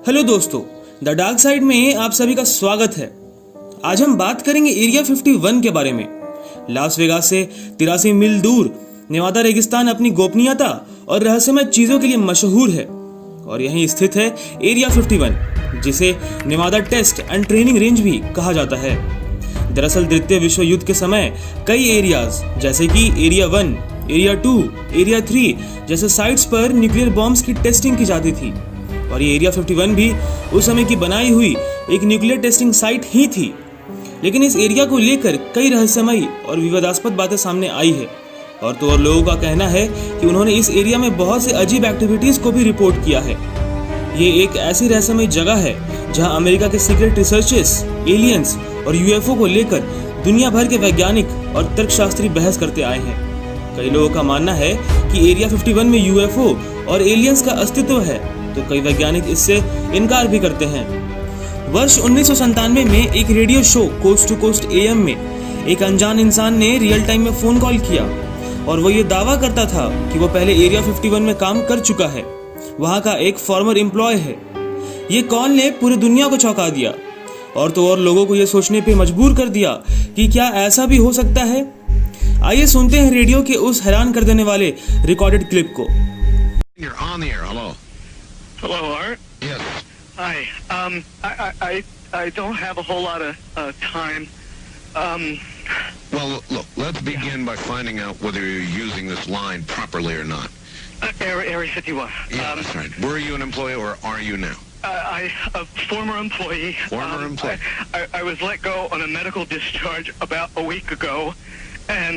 Hello दोस्तों, the dark side में आप सभी का स्वागत है। आज हम बात करेंगे एरिया 51 के बारे में। लास वेगास से 83 मील दूर नेवादा रेगिस्तान अपनी गोपनीयता और रहस्यमय चीजों के लिए मशहूर है और यहीं स्थित है एरिया 51, जिसे Nevada test and training range भी कहा जाता है। दरअसल द्वितीय विश्व युद्ध के समय कई एरियाज जैसे कि एरिया 1, एरिया 2, एरिया 3 जैसे साइट्स पर न्यूक्लियर बॉम्ब्स की टेस्टिंग की जाती थी और ये एरिया 51 भी उस समय की बनाई हुई एक न्यूक्लियर टेस्टिंग साइट ही थी। लेकिन इस एरिया को लेकर कई रहस्यमयी और विवादास्पद बातें सामने आई है और तो और लोगों का कहना है कि उन्होंने इस एरिया में बहुत से अजीब एक्टिविटीज को भी रिपोर्ट किया है। ये एक ऐसी रहस्यमयी जगह है जहां अमेरिका के सीक्रेट रिसर्चर्स एलियंस और यूएफओ को लेकर दुनिया भर के वैज्ञानिक और तर्कशास्त्री बहस करते आए हैं। कई लोगों का मानना है कि एरिया 51 में यूएफओ और एलियंस का अस्तित्व है, तो कई वैज्ञानिक इससे इनकार भी करते हैं। वर्ष 1997 में एक radio show coast to coast AM में एक अनजान इंसान ने रियल टाइम में फोन कॉल किया और वो ये दावा करता था कि वो पहले एरिया 51 में काम कर चुका है, वहाँ का एक फॉर्मर एम्प्लॉय है। ये कॉल ने पूरी दुनिया को चौंका दिया और तो और लोगों को ये सोचने पे मजबूर कर दिया कि क्या ऐसा भी हो सकता है। आइए सुनते हैं रेडियो के उस हैरान कर देने वाले रिकॉर्डेड क्लिप को। You're on the air. Hello. Hello, Art. Yes. Hi. I don't have a whole lot of time. Well, look. Let's begin by finding out whether you're using this line properly or not. Area 51. Yeah, that's right. Were you an employee or are you now? A former employee. Former employee. I was let go on a medical discharge about a week ago, and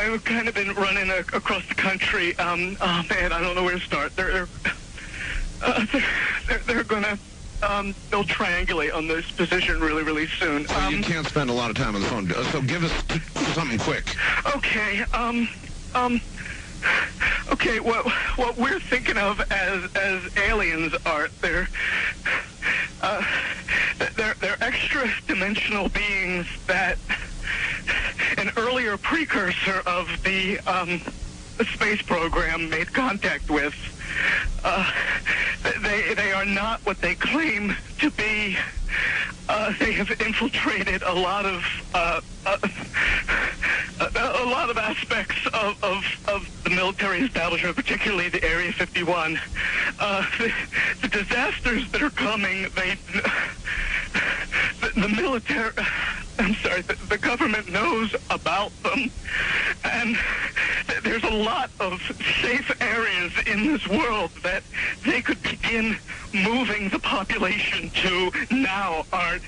I've kind of been running across the country. Oh man, I don't know where to start. They're gonna they'll triangulate on this position really soon. So you can't spend a lot of time on the phone. So give us something quick. Okay. Okay. What we're thinking of as aliens are they're extra-dimensional beings that an earlier precursor of the space program made contact with. They are not what they claim to be. They have infiltrated a lot of aspects of the military establishment, particularly the Area 51. The disasters that are coming, the military, I'm sorry, the government knows about them, and there's a lot of safe areas in this world that they could begin moving the population to now, Art.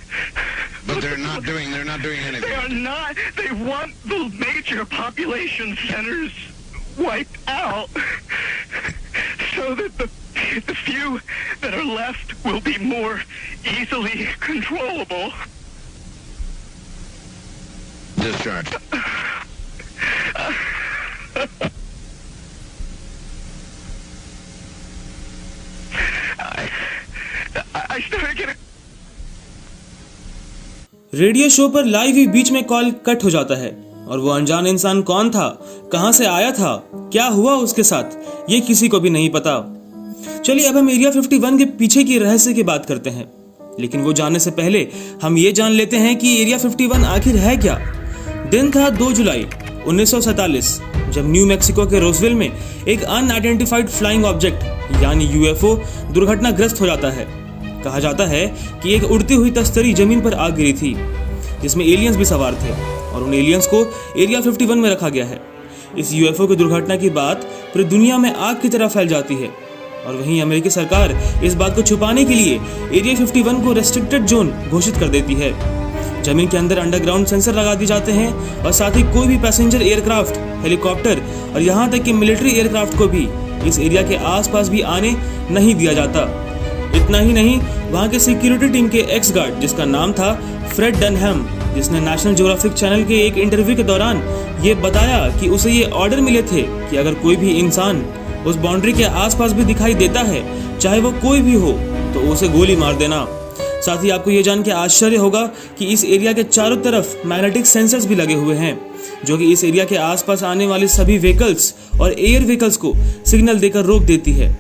But they're not doing anything. They are not. They want the major population centers wiped out so that the few that are left will be more easily controllable. Discharge. I started getting. Radio show पर live ही बीच में call cut हो जाता है और वो अनजान इंसान कौन था, कहां से आया था, क्या हुआ उसके साथ, ये किसी को भी नहीं पता। चलिए अब हम एरिया 51 के पीछे की रहस्य की बात करते हैं, लेकिन वो जानने से पहले हम ये जान लेते हैं कि एरिया 51 आखिर है क्या। दिन था 2 जुलाई 1947 जब न्यू मैक्सिको के रोजविल में एक अनआइडेंटिफाइड फ्लाइंग ऑब्जेक्ट यानी यूएफओ दुर्घटनाग्रस्त हो जाता है। कहा जाता है कि एक उड़ती हुई तस्तरी जमीन पर आ गिरी थी जिसमें एलियंस भी सवार थे और उन एलियंस को एरिया 51 में रखा गया है। इस यूएफओ की दुर्घटना की बात पूरी दुनिया में आग की तरह फैल जाती है और वहीं अमेरिकी सरकार इस बात को छुपाने के लिए एरिया 51 को रेस्ट्रिक्टेड जोन घोषित कर देती है। जमीन के अंदर अंडरग्राउंड सेंसर लगा दिए जाते हैं और साथ ही कोई भी पैसेंजर एयरक्राफ्ट, हेलीकॉप्टर और यहाँ तक कि मिलिट्री एयरक्राफ्ट को भी इस एरिया के आसपास भी आने नहीं दिया जाता। इतना ही नहीं, वहाँ के सिक्योरिटी टीम के एक्स गार्ड जिसका नाम था फ्रेड डनहैम, जिसने नेशनल ज्योग्राफिक चैनल के एक इंटरव्यू के दौरान ये बताया कि उसे ये ऑर्डर मिले थे कि अगर कोई भी इंसान उस बाउंड्री के आसपास भी दिखाई देता है, चाहे वो कोई भी हो, तो उसे गोली मार देना। साथ ही आपको ये जान के आश्चर्य होगा कि इस एरिया के चारों तरफ मैग्नेटिक सेंसर्स भी लगे हुए हैं, जो कि इस एरिया के आसपास आने वाले सभी व्हीकल्स और एयर व्हीकल्स को सिग्नल देकर रोक देती है।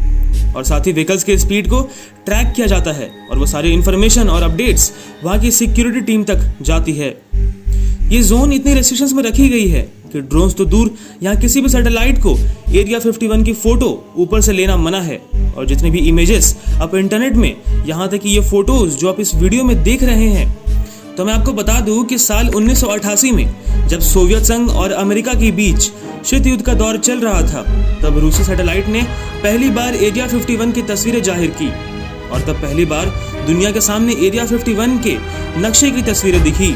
और साथ ही व्हीकल्स के स्पीड को ट्रैक किया जाता है और वो सारी इंफॉर्मेशन और अपडेट्स वहाँ की सिक्योरिटी टीम तक जाती है। ये जोन इतनी रेस्ट्रिक्शंस में रखी गई है कि ड्रोन्स तो दूर, यहाँ किसी भी सैटेलाइट को एरिया 51 की फोटो ऊपर से लेना मना है। और जितने भी इमेजेस आप इंटरनेट में, यहाँ तक कि ये फोटोज जो आप इस वीडियो में देख रहे हैं, तो मैं आपको बता दूं कि साल 1988 में जब सोवियत संघ और अमेरिका के बीच शीत युद्ध का दौर चल रहा था, तब रूसी सैटेलाइट ने पहली बार एरिया 51 की तस्वीरें जाहिर की और तब पहली बार दुनिया के सामने एरिया 51 के नक्शे की तस्वीरें दिखी।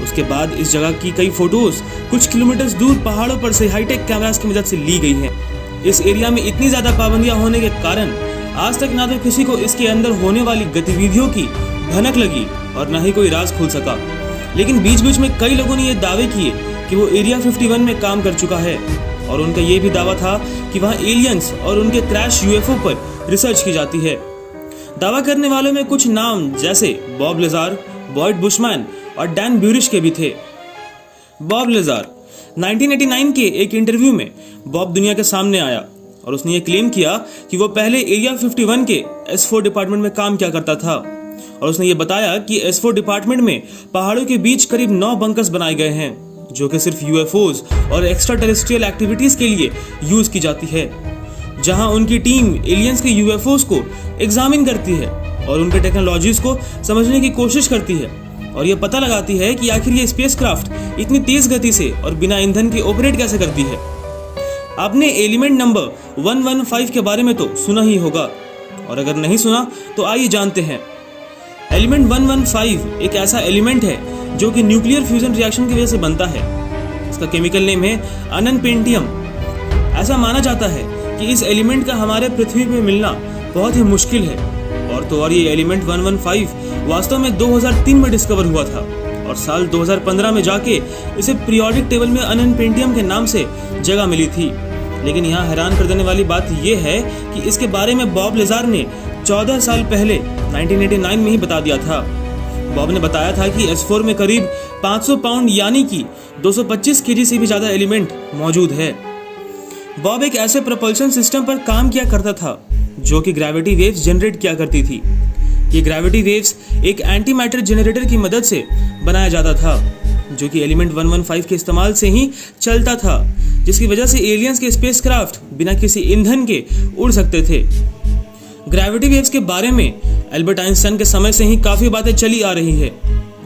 उसके बाद इस जगह की कई फोटोज कुछ किलोमीटर दूर पहाड़ों पर से हाईटेक कैमरास की मदद से ली गई हैं। इस एरिया में इतनी ज्यादा पाबंदियां होने के कारण आज तक ना तो किसी को इसके अंदर होने वाली गतिविधियों की भनक लगी और ना ही कोई राज खुल सका। लेकिन बीच बीच में कई लोगों ने ये दावे किए कि वो एरिया 51 में काम कर चुका है और उनका ये भी दावा था कि वहाँ एलियंस और उनके क्रैश यूएफओ पर रिसर्च की जाती है। दावा करने वालों में कुछ नाम जैसे बॉब लेजार, बॉयड बुशमैन और डैन ब्यूरिश के भी थे। बॉब लेजार 1989 के एक इंटरव्यू में बॉब दुनिया के सामने आया और उसने ये क्लेम किया कि वो पहले एरिया 51 के S4 डिपार्टमेंट में काम किया करता था और उसने ये बताया कि S4 डिपार्टमेंट में पहाड़ों के बीच करीब 9 बंकर्स बनाए गए हैं जो कि सिर्फ यूएफओज और एक्स्ट्रा टेरेस्ट्रियल एक्टिविटीज के लिए यूज की जाती है, जहां उनकी टीम एलियंस के यूएफओज को एग्जामिन करती है और उनके टेक्नोलॉजीज को समझने की कोशिश करती है और ये पता लगाती है कि आखिर ये स्पेसक्राफ्ट इतनी तेज गति से और बिना ईंधन के ऑपरेट कैसे करती है। आपने एलिमेंट नंबर 115 के बारे में तो सुना ही होगा और अगर नहीं सुना तो आइए जानते हैं। एलिमेंट 115 एक ऐसा एलिमेंट है जो कि न्यूक्लियर फ्यूजन रिएक्शन की वजह से बनता है। इसका केमिकल नेम है अननपेंटियम। ऐसा माना जाता है कि इस एलिमेंट का हमारे पृथ्वी पे मिलना बहुत ही मुश्किल है और तो और ये एलिमेंट 115 वास्तव में 2003 में डिस्कवर हुआ था और साल 2015 में जाके इसे पीरियोडिक टेबल में अननपेंटियम के नाम से जगह मिली थी। लेकिन यहाँ हैरान कर देने वाली बात यह है कि इसके बारे में बॉब लेजार ने 14 साल पहले 1989 में ही बता दिया था। बॉब ने बताया था कि S4 में करीब 500 पाउंड यानी कि 225 केजी से भी ज्यादा एलिमेंट मौजूद है। बॉब एक ऐसे propulsion सिस्टम पर काम किया करता था जो कि ग्रेविटी वेव्स जनरेट किया करती थी। ये ग्रेविटी वेव्स एक एंटी मैटर जनरेटर की मदद से बनाया जाता था जो कि एलिमेंट 115 के इस्तेमाल से ही चलता था, जिसकी वजह से एलियंस के स्पेसक्राफ्ट बिना किसी ईंधन के उड़ सकते थे। ग्रेविटी वेव्स के बारे में एल्बर्ट आइंस्टाइन के समय से ही काफ़ी बातें चली आ रही है,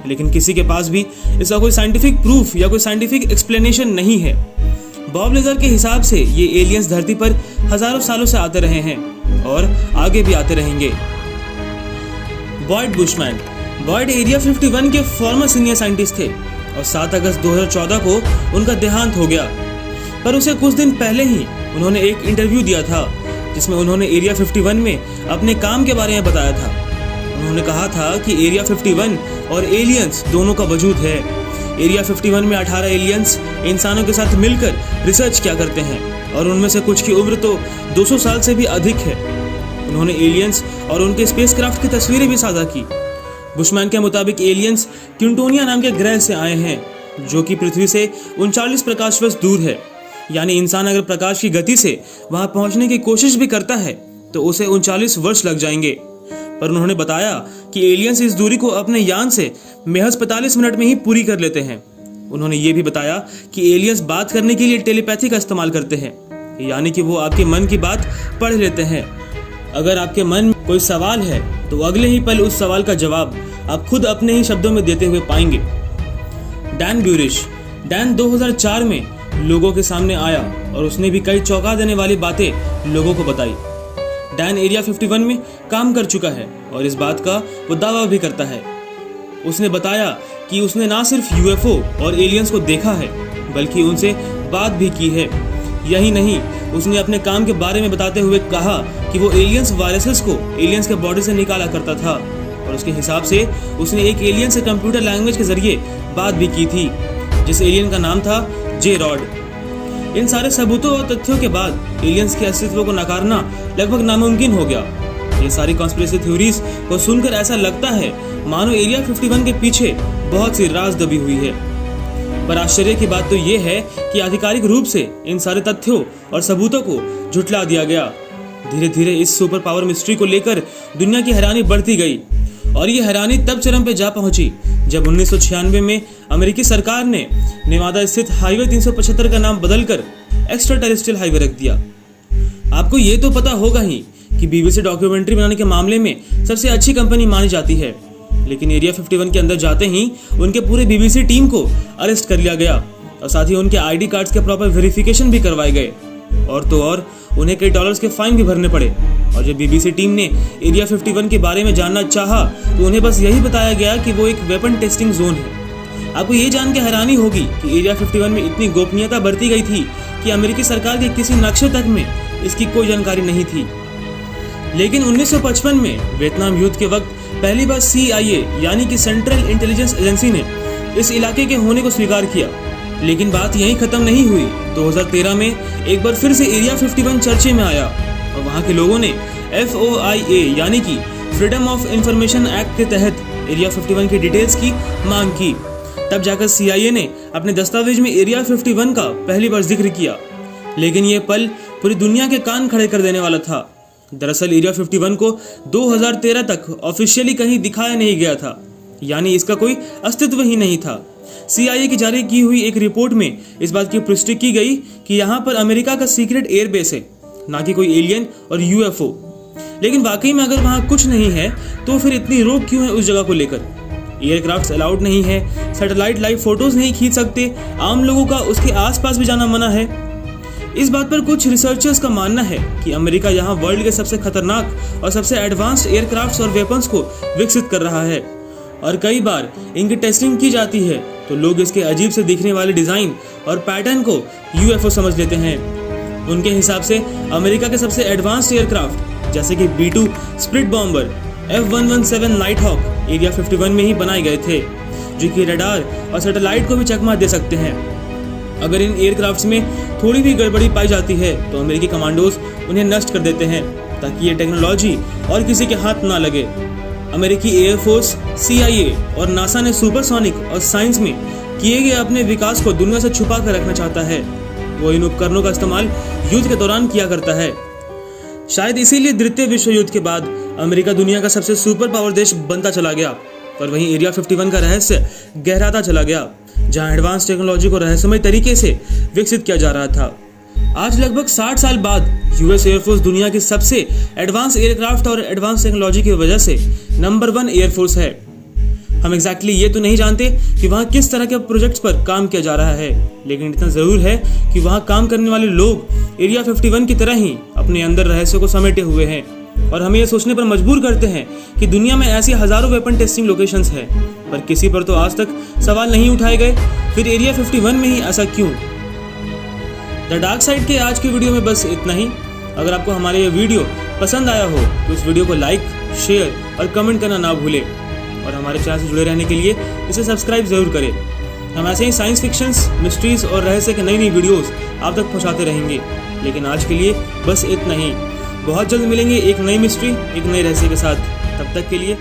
लेकिन किसी के पास भी इसका कोई साइंटिफिक प्रूफ या कोई साइंटिफिक एक्सप्लेनेशन नहीं है। बॉब लेजार के हिसाब से ये एलियंस धरती पर हजारों सालों से आते रहे हैं और आगे भी आते रहेंगे। बॉयड बुशमैन एरिया 51 के फॉर्मर सीनियर साइंटिस्ट थे और 7 अगस्त 2014 को उनका देहांत हो गया। पर उसे कुछ दिन पहले ही उन्होंने एक इंटरव्यू दिया था जिसमें उन्होंने एरिया 51 में अपने काम के बारे में बताया था। उन्होंने कहा था कि एरिया 51 और एलियंस दोनों का वजूद है। एरिया 51 में 18 एलियंस इंसानों के साथ मिलकर रिसर्च किया करते हैं और उनमें से कुछ की उम्र तो 200 साल से भी अधिक है। उन्होंने एलियंस और उनके स्पेसक्राफ्ट की तस्वीरें भी साझा की। बुशमैन के मुताबिक एलियंस क्यूंटोनिया नाम के ग्रह से आए हैं जो कि पृथ्वी से 39 प्रकाश वर्ष दूर है। यानी इंसान अगर प्रकाश की गति से वहां पहुंचने की कोशिश भी करता है तो उसे 39 वर्ष लग जाएंगे। पर उन्होंने बताया कि एलियंस इस दूरी को अपने यान से महज 45 मिनट में ही पूरी कर लेते हैं। उन्होंने ये भी बताया कि एलियंस बात करने के लिए टेलीपैथी का इस्तेमाल करते हैं, यानी कि वो आपके मन की बात पढ़ लेते हैं। अगर आपके मन में कोई सवाल है तो अगले ही पल उस सवाल का जवाब आप खुद अपने ही शब्दों में देते हुए पाएंगे। डैन ब्यूरिश 2004 में लोगों के सामने आया और उसने भी कई चौंका देने वाली बातें लोगों को बताई। डैन एरिया 51 में काम कर चुका है और इस बात का वो दावा भी करता है। उसने बताया कि उसने ना सिर्फ यूएफओ और एलियंस को देखा है बल्कि उनसे बात भी की है। यही नहीं, उसने अपने काम के बारे में बताते हुए कहा कि वो एलियंस वायरसेस को एलियंस के बॉडी से निकाला करता था और उसके हिसाब से उसने एक एलियन से कंप्यूटर लैंग्वेज के जरिए बात भी की थी जिस एलियन का नाम था जे रॉड। इन सारे सबूतों और तथ्यों के बाद एलियंस के अस्तित्व को नकारना लगभग नामुमकिन हो गया। ये सारी कॉन्स्पिरेसी थ्योरीज को सुनकर ऐसा लगता है मानो एरिया 51 के पीछे बहुत सी राज दबी हुई है। पर आश्चर्य की बात तो ये है कि आधिकारिक रूप से इन सारे तथ्यों और सबूतों को झुठला दिया गया। धीरे धीरे इस सुपर पावर मिस्ट्री को लेकर दुनिया की हैरानी बढ़ती गई और ये हैरानी तब चरम पे जा पहुंची जब 1996 में अमेरिकी सरकार ने नेवादा स्थित हाईवे 375 का नाम बदलकर एक्स्ट्रा टेरेस्ट्रियल हाईवे रख दिया। आपको ये तो पता होगा ही कि BBC डॉक्यूमेंट्री बनाने के मामले में सबसे अच्छी कंपनी मानी जाती है, लेकिन एरिया 51 के अंदर जाते ही उनके पूरे BBC टीम को अरेस्ट कर लिया गया और साथ ही उनके ID कार्ड्स के प्रॉपर वेरिफिकेशन भी करवाए गए और तो और उन्हें कई डॉलर्स के फाइन भी भरने पड़े। और जब BBC टीम ने एरिया 51 के बारे में जानना चाहा तो उन्हें बस यही बताया गया कि वो एक वेपन टेस्टिंग जोन है। आपको ये जान के हैरानी होगी कि एरिया 51 में इतनी गोपनीयता बरती गई थी कि अमेरिकी सरकार के किसी नक्शे तक में इसकी कोई जानकारी नहीं थी। लेकिन 1955 में वियतनाम युद्ध के वक्त पहली बार CIA यानी कि सेंट्रल इंटेलिजेंस एजेंसी ने इस इलाके के होने को स्वीकार किया। लेकिन बात यहीं खत्म नहीं हुई। 2013 में एक बार फिर से एरिया 51 चर्चे में आया और वहां के लोगों ने FOIA यानी कि फ्रीडम ऑफ इंफॉर्मेशन एक्ट के तहत एरिया 51 की डिटेल्स की मांग की। तब जाकर CIA ने अपने दस्तावेज में एरिया 51 का पहली बार जिक्र किया। लेकिन ये पल पूरी दुनिया के कान खड़े कर देने वाला था। दरअसल एरिया 51 को 2013 तक ऑफिशियली कहीं दिखाया नहीं गया था, यानी इसका कोई अस्तित्व ही नहीं था। CIA की जारी की हुई एक रिपोर्ट में इस बात की पुष्टि की गई कि यहाँ पर अमेरिका का सीक्रेट एयरबेस है, ना कि कोई एलियन और UFO। लेकिन वाकई में अगर वहाँ कुछ नहीं है तो फिर इतनी रोक क्यों है उस जगह को लेकर? एयरक्राफ्ट अलाउड नहीं है, सैटेलाइट लाइव फोटोज नहीं खींच सकते, आम लोगों का उसके आसपास भी जाना मना है। इस बात पर कुछ रिसर्चर्स का मानना है कि अमेरिका यहाँ वर्ल्ड के सबसे खतरनाक और सबसे एडवांस्ड एयरक्राफ्ट्स और वेपन्स को विकसित कर रहा है और कई बार इनकी टेस्टिंग की जाती है तो लोग इसके अजीब से दिखने वाले डिज़ाइन और पैटर्न को UFO समझ लेते हैं। उनके हिसाब से अमेरिका के सबसे एडवांस्ड एयरक्राफ्ट जैसे कि B-2 split bomber, F-117 night hawk area 51 में ही बनाए गए थे, जो कि रडार और सैटेलाइट को भी चकमा दे सकते हैं। अगर इन एयरक्राफ्ट्स में थोड़ी भी गड़बड़ी पाई जाती है तो अमेरिकी कमांडोज उन्हें नष्ट कर देते हैं ताकि ये टेक्नोलॉजी और किसी के हाथ ना लगे। अमेरिकी एयरफोर्स, CIA और नासा ने सुपरसोनिक और साइंस में किए गए अपने विकास को दुनिया से छुपा कर रखना चाहता है। वो इन उपकरणों का इस्तेमाल युद्ध के दौरान किया करता है। शायद इसीलिए द्वितीय विश्व युद्ध के बाद अमेरिका दुनिया का सबसे सुपर पावर देश बनता चला गया और वहीं एरिया 51 का रहस्य गहराता चला गया, जहां एडवांस टेक्नोलॉजी को रहस्यमय तरीके से विकसित किया जा रहा था। आज लगभग 60 साल बाद US एयरफोर्स दुनिया की सबसे एडवांस एयरक्राफ्ट और एडवांस टेक्नोलॉजी की वजह से नंबर 1 एयरफोर्स है। हम एग्जैक्टली ये तो नहीं जानते कि वहाँ किस तरह के प्रोजेक्ट्स पर काम किया जा रहा है, लेकिन इतना ज़रूर है कि वहाँ काम करने वाले लोग एरिया 51 की तरह ही अपने अंदर रहस्यों को समेटे हुए हैं और हमें यह सोचने पर मजबूर करते हैं कि दुनिया में ऐसी हज़ारों वेपन टेस्टिंग लोकेशंस हैं, पर किसी पर तो आज तक सवाल नहीं उठाए गए। फिर एरिया 51 में ही ऐसा क्यों? द डार्क साइड के आज की वीडियो में बस इतना ही। अगर आपको हमारे ये वीडियो पसंद आया हो तो इस वीडियो को लाइक, शेयर और कमेंट करना ना भूलें और हमारे चैनल से जुड़े रहने के लिए इसे सब्सक्राइब जरूर करें। हम ऐसे ही साइंस फिक्शंस, मिस्ट्रीज और रहस्य के नई नई वीडियोस आप तक पहुंचाते रहेंगे। लेकिन आज के लिए बस इतना ही। बहुत जल्द मिलेंगे एक नई मिस्ट्री, एक नए रहस्य के साथ। तब तक के लिए